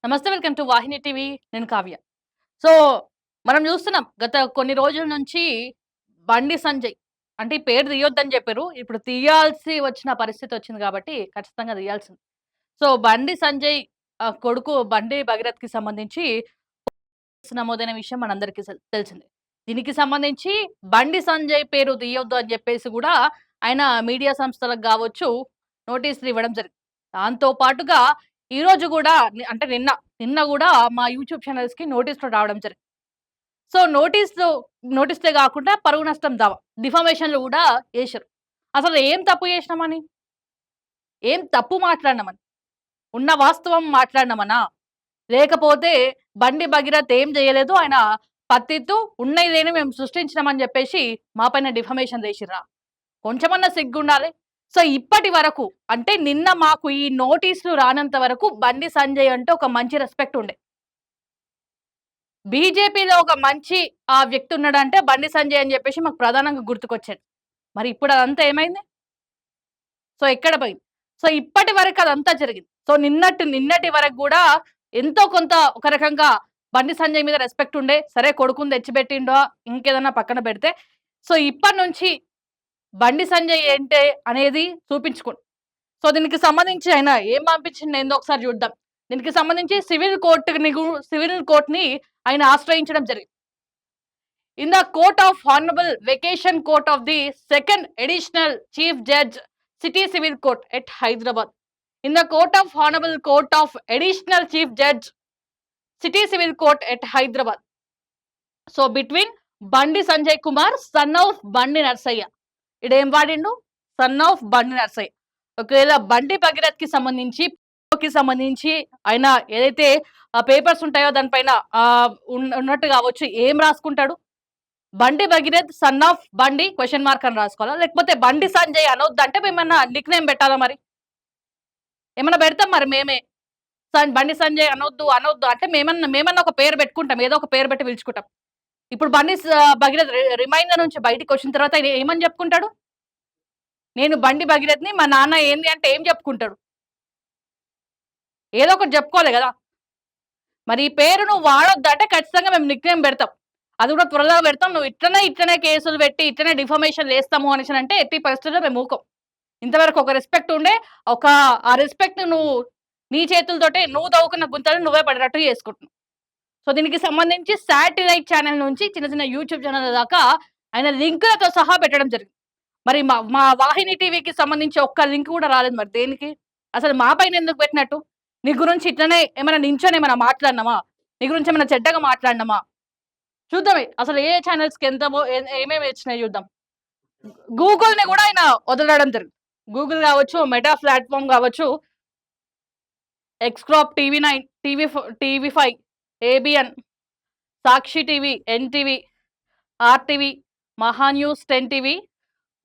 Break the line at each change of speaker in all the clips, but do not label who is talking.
నమస్తే. Welcome to Vahini TV. నేను Kavya. So, మనం చూస్తున్నాం గత కొన్ని రోజుల నుంచి బండి సంజయ్ అంటే ఈ పేరు తీయొద్దని చెప్పారు. ఇప్పుడు తీయాల్సి వచ్చిన పరిస్థితి వచ్చింది కాబట్టి ఖచ్చితంగా తీయాల్సింది. సో, బండి సంజయ్ కొడుకు బండి భగీరథ్‌కి సంబంధించి కేసు నమోదైన విషయం మనందరికీ తెలిసిందే. దీనికి సంబంధించి బండి సంజయ్ పేరు తీయొద్దు అని చెప్పేసి గూడా ఆయన మీడియా సంస్థలకు గావచ్చు నోటీసులు ఇవ్వడం జరిగింది. దాంతో పాటుగా ఈరోజు గూడా అంటే నిన్న గూడా మా యూట్యూబ్ ఛానెల్స్‌కి నోటీసులు రావడం జరిగింది. సో, నోటీసులే గాకుండా పరువు నష్టం దావా, డిఫమేషన్‌లు గూడా ఏశారు. అసలు ఏం తప్పు చేసినామని? ఏం తప్పు మాట్లాడినామని? ఉన్న వాస్తవం మాట్లాడినామనా? లేకపోతే బండి భగీరథ్ ఏం జేయలేదు. ఆయన పత్తిత్తు ఉన్నయి లేనివి మేము సృష్టించినామని జెప్పేసి మా పైన డిఫమేషన్ జేసిర్రా? కొంచెమన్నా సిగ్గుండాలి. సో, ఇప్పటి వరకు అంటే నిన్న మాకు ఈ నోటీసులు రానంత వరకు బండి సంజయ్ అంటే ఒక మంచి రెస్పెక్ట్ ఉండే. బీజేపీలో ఒక మంచి వ్యక్తి ఉన్నాడంటే బండి సంజయ్ అని జెప్పేసి మాకు ప్రధానంగా గుర్తుకొచ్చాడు. మరి ఇప్పుడు అదంతా ఏమైంది? సో, ఎక్కడ పోయింది? సో, ఇప్పటి వరకు అదంతా జరిగింది. సో, నిన్నటి వరకు గూడా ఎంతో కొంత ఒక రకంగా బండి సంజయ్ మీద రెస్పెక్ట్ ఉండే. సరే కొడుకుని తెచ్చిపెట్టిండో, ఇంకేదన్నా పక్కన పెడితే. సో, ఇప్పటినుంచి బండి సంజయ్ ఏంటే అనేది చూపించుకోండి. సో, దీనికి సంబంధించి ఆయన ఏం పంపించిందో ఏందో ఒకసారి చూద్దాం. దీనికి సంబంధించి సివిల్ కోర్ట్‌ని ఆయన ఆశ్రయించడం జరిగింది. In the court of honourable vacation court of the second additional chief judge city civil court at Hyderabad. In the court of honorable court of additional chief judge city civil court at Hyderabad. So between Bandi Sanjay Kumar son of బండి Narsaiah. ఇడేం వాడిండు? Son of బండి నర్సయ్య. ఒకవేళ బండి భగీరథ్ కి సంబంధించి ఆయన ఏదైతే papers ఉంటాయో దానిపైన ఉన్నట్టు కావచ్చు ఏం రాసుకుంటాడు? బండి భగీరథ్ సన్ ఆఫ్ బండి క్వశ్చన్ మార్క్ అని రాసుకోవాలా? లేకపోతే బండి సంజయ్ అనొద్దంటే మేమన్నా నిక్ నేమ్ పెట్టాలా మరి? ఏమన్నా పెడతాం మరి మేమే. బండి సంజయ్ అనొద్దు అంటే మేమన్నా ఒక పేరు పెట్టుకుంటాం. ఏదో ఒక పేరు పెట్టి పిలుచుకుంటాం. ఇప్పుడు భగీరథ్ రిమైండర్ నుంచి బయటికొచ్చిన తర్వాత ఆయన ఏమని చెప్పుకుంటాడు? నేను బండి భగీరథ్‌ని, మా నాన్న ఏంది అంటే ఏం చెప్పుకుంటాడు? ఏదో ఒకటి చెప్పుకోవాలి గదా! మరి ఈ పేరు నువ్వు వాడొద్దంటే ఖచ్చితంగా మేము నిక్ నేమ్ పెడతాం. అది కూడా త్వరలో పెడతాం. నువ్వు ఇట్లనే కేసులు పెట్టి ఇట్లనే డిఫమేషన్‌లు ఏస్తాము అనేసనంటే ఎట్టి పరిస్థితుల్లో మేము ఊకోం. ఇంతవరకు ఒక రెస్పెక్ట్ ఉండే ఆ రెస్పెక్ట్ నువ్వు నీ చేతులతోటే నువ్వు తవ్వుకున్న గుంతలు నువ్వే పడేటట్టు చేసుకుంటున్నావు. సో, దీనికి సంబంధించి శాటిలైట్ ఛానెల్ నుంచి చిన్న యూట్యూబ్ ఛానెల్ దాకా ఆయన లింకులతో సహా పెట్టడం జరిగింది. మరి మా వాహిని టీవీకి సంబంధించి ఒక్క లింక్ కూడా రాలేదు మరి దేనికి? అసలు మా పైన ఎందుకు పెట్టినట్టు? నీ గురించి ఇట్లనే ఏమైనా నించొని ఏమైనా మాట్లాడినామా? నీ గురించి ఏమైనా చెడ్డగా మాట్లాడినామా? చూద్దామే అసలు ఏ ఛానెల్స్‌కి ఏమేమి వచ్చినాయి చూద్దాం. గూగుల్‌ని కూడా ఆయన వదలడం జరిగింది. గూగుల్ కావచ్చు, మెటా ప్లాట్‌ఫార్మ్ కావచ్చు, X Corp, TV nine, TV five, ABN, Sakshi TV, NTV, RTV, Maha news, 10 TV,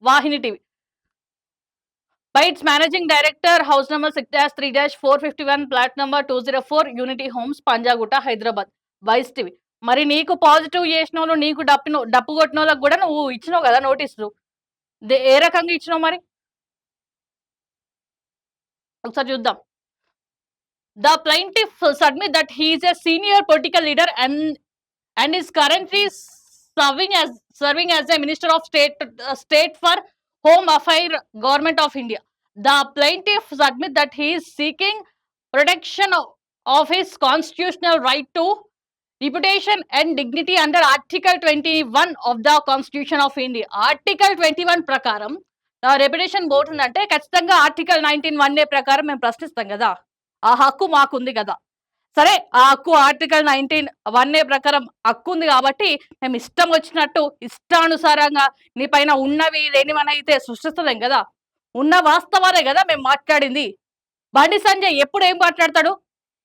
Vahini TV. Bytes managing director, house number 6-3-451, flat number 204, unity homes, Panjagutta, Hyderabad. Vice TV. మరి నీకు పాజిటివ్ చేసినోళ్ళు, నీకు డప్పు కొట్టినోళ్ళకి కూడా నువ్వు ఇచ్చినావు కదా నోటీసులు. ఏ రకంగా ఇచ్చినావు మరి? ఒకసారి చూద్దాం. The plaintiff submit that he is a senior political leader and is currently serving as a minister of state for home affairs, government of India. The plaintiff submit that he is seeking protection of his constitutional right to reputation and dignity under Article 21 of the Constitution of India. Article 21 ప్రకారం reputation పోతుందంటే ఖచ్చితంగా article 19(1)A ప్రకారం మేము ప్రశ్నిస్తాం కదా. ఆ హక్కు మాకుంది కదా. సరే, ఆ హక్కు ఆర్టికల్ 19(1)A ప్రకారం హక్కు ఉంది కాబట్టి మేము ఇష్టం వచ్చినట్టు ఇష్టానుసారంగా నీ పైన ఉన్నవి లేనివనైతే సృష్టిస్తలేం కదా. ఉన్న వాస్తవాలే కదా మేము మాట్లాడింది. బండి సంజయ్ ఎప్పుడు ఏం మాట్లాడతాడు?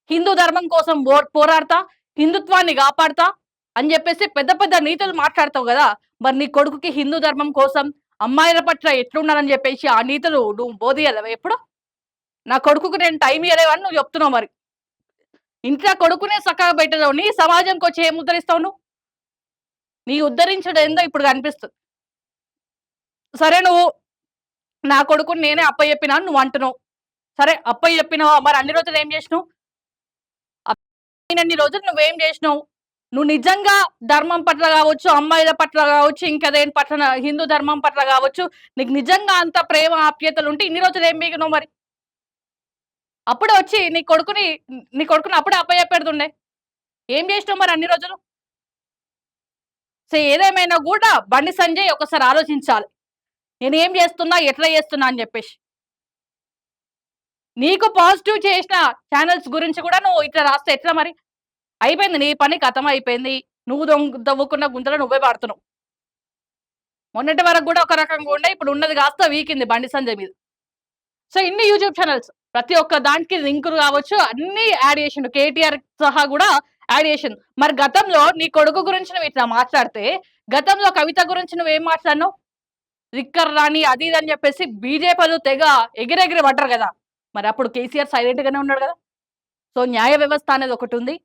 హిందూ ధర్మం కోసం పోరాడతా, హిందుత్వాన్ని కాపాడతా అని చెప్పేసి పెద్ద పెద్ద నీతులు మాట్లాడతావు కదా. మరి నీ కొడుకుకి హిందూ ధర్మం కోసం అమ్మాయిల పట్ల ఎట్లున్నారని చెప్పేసి ఆ నీతులు నువ్వు బోధియలేవా ఎప్పుడు? నా కొడుకుకి నేను టైం ఇవ్వలేవని నువ్వు చెప్తున్నావు మరి. ఇంట్లో కొడుకునే చక్కగా పెట్టలేవు, నీ సమాజంకి వచ్చి ఏం ఉద్ధరిస్తావు నువ్వు? నీ ఉద్ధరించడం ఏందో ఇప్పుడు కనిపిస్తుంది. సరే, నువ్వు నా కొడుకుని నేనే అప్పచెప్పినా నువ్వు అంటున్నావు. సరే, అప్పచెప్పినావా? మరి అన్ని రోజులు ఏం చేసినావు? ఇన్ని రోజులు నువ్వేం చేసినావు? నువ్వు నిజంగా ధర్మం పట్ల కావచ్చు, అమ్మాయిల పట్ల కావచ్చు, ఇంకా దేని పట్ల హిందూ ధర్మం పట్ల కావచ్చు, నీకు నిజంగా అంత ప్రేమ ఆప్యాయతలు ఉంటే ఇన్ని రోజులు ఏం పీకినావు మరి? అప్పుడే వచ్చి నీ కొడుకుని అప్పుడే అప్పచెప్పేడుతుండే. ఏం చేసినావు మరి అన్ని రోజులు? సో ఏదేమైనా కూడా బండి సంజయ్ ఒకసారి ఆలోచించాలి. నేనేం చేస్తున్నా, ఎట్లా చేస్తున్నా అని చెప్పేసి. నీకు పాజిటివ్ చేసిన ఛానెల్స్ గురించి కూడా నువ్వు ఇట్లా రాస్తే ఎట్లా మరి? అయిపోయింది నీ పని ఖతం అయిపోయింది. నువ్వు తవ్వుకున్న గుంతలో నువ్వే పడుతున్నావు. మొన్నటి వరకు కూడా ఒక రకంగా ఉండే, ఇప్పుడు ఉన్నది కాస్త వీకింది బండి సంజయ్ మీద. సో ఇన్ని యూట్యూబ్ ఛానల్స్ ప్రతి ఒక్క దానికి లింకులు కావచ్చు అన్ని యాడ్ చేసిండు. కేటీఆర్ సహా కూడా యాడ్ చేసిండు. మరి గతంలో నీ కొడుకు గురించి నువ్వు ఇట్లా మాట్లాడితే, గతంలో కవిత గురించి నువ్వేం మాట్లాడినావు? లిక్కర్ రాని అది ఇది అని చెప్పేసి బీజేపీలు తెగ ఎగిరెగిరి పడ్డారు కదా. మరి అప్పుడు కేసీఆర్ సైలెంట్ గానే ఉన్నాడు కదా. సో న్యాయ వ్యవస్థ అనేది ఒకటి ఉంది.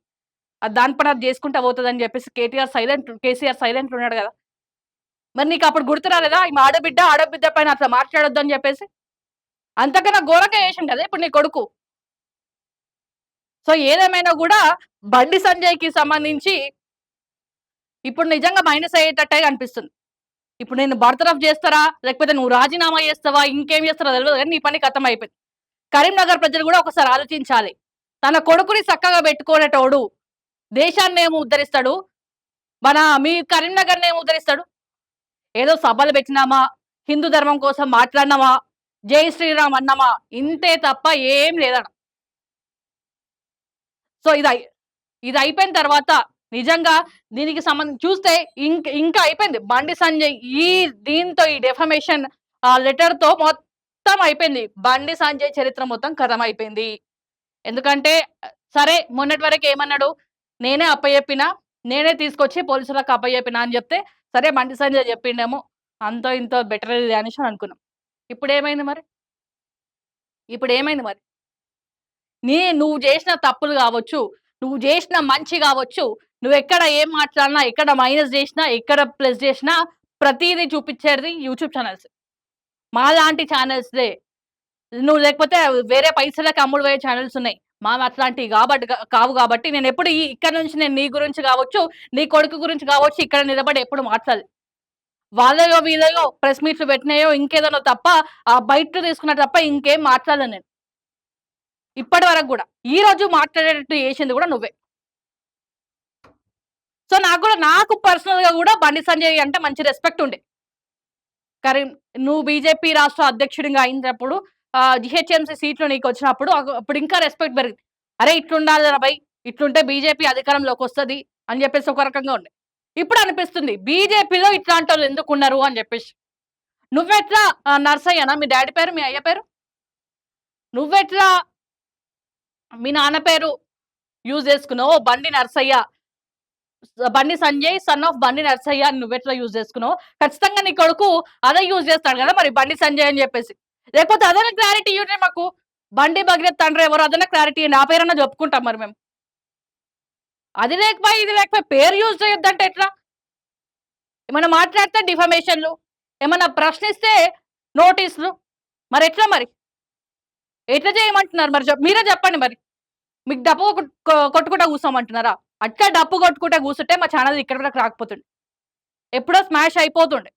అది దాని పని అది చేసుకుంటా పోతుందని చెప్పేసి కేసీఆర్ సైలెంట్ ఉన్నాడు కదా. మరి నీకు అప్పుడు గుర్తు రాలేదా? ఈ ఆడబిడ్డ పైన అట్లా మాట్లాడొద్దు అని చెప్పేసి? అంతకన్నా ఘోరంగా చేసిండు కదా ఇప్పుడు నీ కొడుకు. సో ఏదేమైనా కూడా బండి సంజయ్‌కి సంబంధించి ఇప్పుడు నిజంగా మైనస్ అయ్యేటట్టే అనిపిస్తుంది. ఇప్పుడు నేను బర్తరఫ్ చేస్తారా? లేకపోతే నువ్వు రాజీనామా చేస్తావా? ఇంకేం చేస్తారో తెలవదు గానీ నీ పని ఖతం అయిపోయింది. కరీంనగర్ ప్రజలు కూడా ఒకసారి ఆలోచించాలి. తన కొడుకుని చక్కగా పెట్టుకునేటోడు దేశాన్నేమో ఉద్ధరిస్తాడు. మీ కరీంనగర్‌నేమో ఉద్ధరిస్తాడు. ఏదో సభలు పెట్టినామా, హిందూ ధర్మం కోసం మాట్లాడినామా, జై శ్రీరామ్ అన్నామా ఇంతే తప్ప ఏం లేదట. సో ఇది అయిపోయిన తర్వాత నిజంగా దీనికి సంబంధించి చూస్తే ఇంకా అయిపోయింది. బండి సంజయ్ దీంతో ఈ డెఫమేషన్ లెటర్‌తో మొత్తం అయిపోయింది. బండి సంజయ్ చరిత్ర మొత్తం ఖతం అయిపోయింది. ఎందుకంటే సరే మొన్నటి వరకు ఏమన్నాడు? నేనే అప్పజెప్పినా, నేనే తీసుకొచ్చి పోలీసులకు అప్పజెప్పినా అని చెప్తే, సరే బండి సంజయ్ చెప్పిండేమో అంతో ఇంతో బెటర్ ఇది అనేసి అనుకున్నాం. ఇప్పుడేమైంది మరి? ఇప్పుడేమైంది మరి? నువ్వు చేసిన తప్పులు కావచ్చు, నువ్వు చేసిన మంచి కావచ్చు, నువ్వెక్కడ ఏం మాట్లాడినా, ఎక్కడ మైనస్ చేసినా, ఎక్కడ ప్లస్ చేసినా ప్రతీదీ చూపించేది యూట్యూబ్ ఛానల్స్. మాలాంటి ఛానల్స్‌దే. నువ్వు లేకపోతే వేరే పైసలకి అమ్ముడు పోయే ఛానల్స్ ఉన్నాయి. మావి అట్లాంటివి కావు కాబట్టి నేనెప్పుడు ఇక్కడ నుంచి నేను నీ గురించి కావచ్చు, నీ కొడుకు గురించి కావచ్చు ఇక్కడ నిలబడి ఎప్పుడు మాట్లాడలే. వాళ్ళయో వీళ్ళయో ప్రెస్ మీట్‌లు పెట్టినాయో ఇంకేదనో తప్ప బయట తీసుకున్నా తప్ప ఇంకేం మాట్లాడలే నేను. ఇప్పటి వరకు గూడా. ఈ రోజు మాట్లాడేటట్టు చేసింది గూడా నువ్వే. సో నాకు పర్సనల్‌గా గూడా బండి సంజయ్ అంటే మంచి రెస్పెక్ట్ ఉండే. నువ్వు బీజేపీ రాష్ట్ర అధ్యక్షుడిగా అయినప్పుడు జీహెచ్ఎంసీ సీట్లు నీకొచ్చినప్పుడు అప్పుడు ఇంకా రెస్పెక్ట్ పెరిగింది. అరే! ఇట్లుండాలిరా బై, ఇట్లుంటే బీజేపీ అధికారంలోకొస్తది అని చెప్పేసి ఒక రకంగా ఉండే. ఇప్పుడు అనిపిస్తుంది బీజేపీలో ఇట్లాంటోళ్ళు ఎందుకున్నారు అని చెప్పేసి. నువ్వెట్లా నర్సయ్యనా మీ డ్యాడీ పేరు? మీ అయ్య పేరు? నువ్వెట్లా మీ నాన్న పేరు యూజ్ చేసుకున్నావు? బండి సంజయ్ సన్ ఆఫ్ బండి నర్సయ్య అని నువ్వెట్లా యూజ్ చేసుకున్నావు? ఖచ్చితంగా నీ కొడుకు అదే యూజ్ చేస్తాడు కదా మరి బండి సంజయ్ అని చెప్పేసి. లేకపోతే అదైనా క్లారిటీ ఇవ్వండి మాకు. బండి భగీరథ్ తండ్రి ఎవరు అదైనా క్లారిటీ ఇయ్యండి. ఆ పేరన్నా చెప్పుకుంటాం మరి మేము. అది లేకపోయి ఇది లేకపోయి పేరు యూజ్ చేయొద్దంటే ఎట్లా? ఏమన్నా మాట్లాడితే డిఫమేషన్‌లు, ఏమన్నా ప్రశ్నిస్తే నోటీసులు. మరి ఎట్లా మరి? ఎట్లా చేయమంటున్నారు మరి మీరే చెప్పండి మరి. మీకు డప్పు కొట్టుకుంటా కూసోమంటున్నారా? అట్లా డప్పు కొట్టుకుంటా కూసుంటే మా ఛానల్ ఇక్కడి వరకు రాకపోతుండే. ఎప్పుడో స్మాష్ అయిపోతుండే.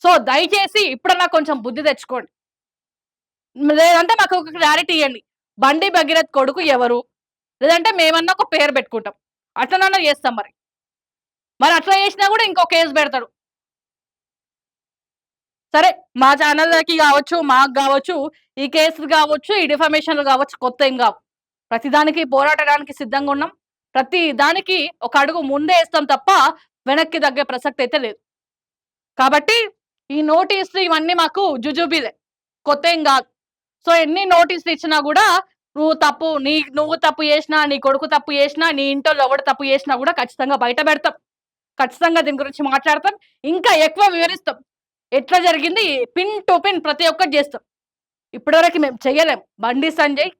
సో దయచేసి ఇప్పుడన్నా కొంచెం బుద్ధి తెచ్చుకోండి. లేదంటే మాకు ఒక క్లారిటీ ఇయ్యండి. బండి భగీరథ్ కొడుకు ఎవరు? లేదంటే మేమన్నా ఒక పేరు పెట్టుకుంటాం. అట్లనన్నా చేస్తాం మరి. మరి అట్లా చేసినా కూడా ఇంకో కేసు పెడతాడు. సరే మా ఛానల్‌లకి గావచ్చు, మాకు గావచ్చు, ఈ కేసులు గావచ్చు, ఈ డిఫమేషన్‌లు గావచ్చు కొత్తేం గావు. ప్రతిదానికి పోరాడడానికి సిద్ధంగా ఉన్నాం. ప్రతి దానికి ఒక అడుగు ముందే ఏస్తాం తప్ప వెనక్కి తగ్గే ప్రసక్తయితే లేదు. కాబట్టి ఈ నోటీసులు ఇవన్నీ మాకు జుజుబీలే. కొత్తేం గాదు. సో ఎన్ని నోటీసులు ఇచ్చినా గూడా నువ్వు తప్పు చేసినా, నీ కొడుకు తప్పు చేసినా, నీ ఇంటోళ్ళు ఎవడు తప్పు చేసినా గూడా ఖచ్చితంగా బయట పెడతాం. ఖచ్చితంగా దీని గురించి మాట్లాడతాం. ఇంకా ఎక్కువ వివరిస్తాం. ఎట్లా జరిగింది పిన్ టు పిన్ ప్రతి ఒక్కటి చేస్తాం. ఇప్పటివరకు మేము చెయ్యలేం. బండి సంజయ్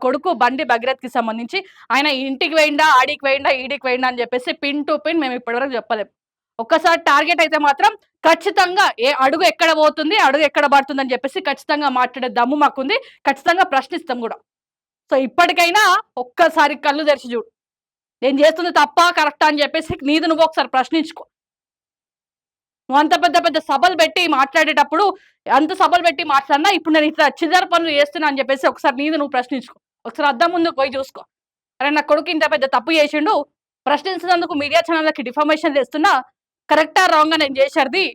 కొడుకు బండి భగీరథ్‌కి సంబంధించి ఆయన ఇంటికి పోయిండా, ఆడికి పోయిండా, ఈడికి పోయిండా అని చెప్పేసి పిన్ టు పిన్ మేము ఇప్పటివరకు చెప్పలేం. ఒక్కసారి టార్గెట్ అయితే మాత్రం ఖచ్చితంగా అడుగు ఎక్కడ పోతుంది, అడుగు ఎక్కడ పడుతుంది అని చెప్పేసి ఖచ్చితంగా మాట్లాడే దమ్ము మాకుంది. ఖచ్చితంగా ప్రశ్నిస్తాం గూడా. సో ఇప్పటికైనా ఒక్కసారి కళ్ళు తెరిచి చూడు, నేను చేస్తుంది తప్పా కరెక్టా అని చెప్పేసి నీది నువ్వు ఒకసారి ప్రశ్నించుకో. నువ్వు అంత పెద్ద పెద్ద సభలు పెట్టి మాట్లాడేటప్పుడు, అంత సభలు పెట్టి మాట్లాడినా ఇప్పుడు నేను ఇట్లా చిల్లర పనులు చేస్తున్నా అని చెప్పేసి ఒకసారి నీది నువ్వు ప్రశ్నించుకో. ఒకసారి అద్దం ముందుకు పోయి చూసుకో. అరే నా కొడుకు ఇంత పెద్ద తప్పు చేసిండు, ప్రశ్నించినందుకు మీడియా ఛానళ్ళకి డిఫర్మేషన్ చేస్తున్నా, కరెక్టా రాంగా నేను చేసేది,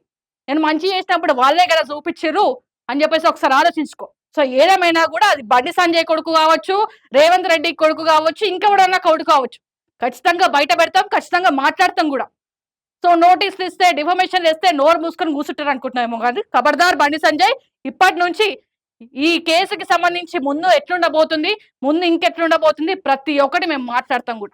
నేను మంచి చేసినప్పుడు వాళ్ళే కదా చూపించారు అని చెప్పేసి ఒకసారి ఆలోచించుకో. సో ఏదేమైనా కూడా అది బండి సంజయ్ కొడుకు కావచ్చు, రేవంత్ రెడ్డి కొడుకు కావచ్చు, ఇంకెవడన్నా కొడుకు కావచ్చు, ఖచ్చితంగా బయట పెడతాం, ఖచ్చితంగా మాట్లాడతాం కూడా. సో నోటీసులు ఇస్తే, డిఫర్మేషన్లు ఇస్తే నోరు మూసుకొని కూర్చుంటారు అనుకుంటున్నామేమో కానీ, ఖబర్దార్ బండి సంజయ్, ఇప్పటి నుంచి ఈ కేసుకి సంబంధించి ముందు ఎట్లుండబోతుంది, ముందు ఇంకెట్లుండబోతుంది, ప్రతి ఒక్కటి మేము మాట్లాడతాం కూడా.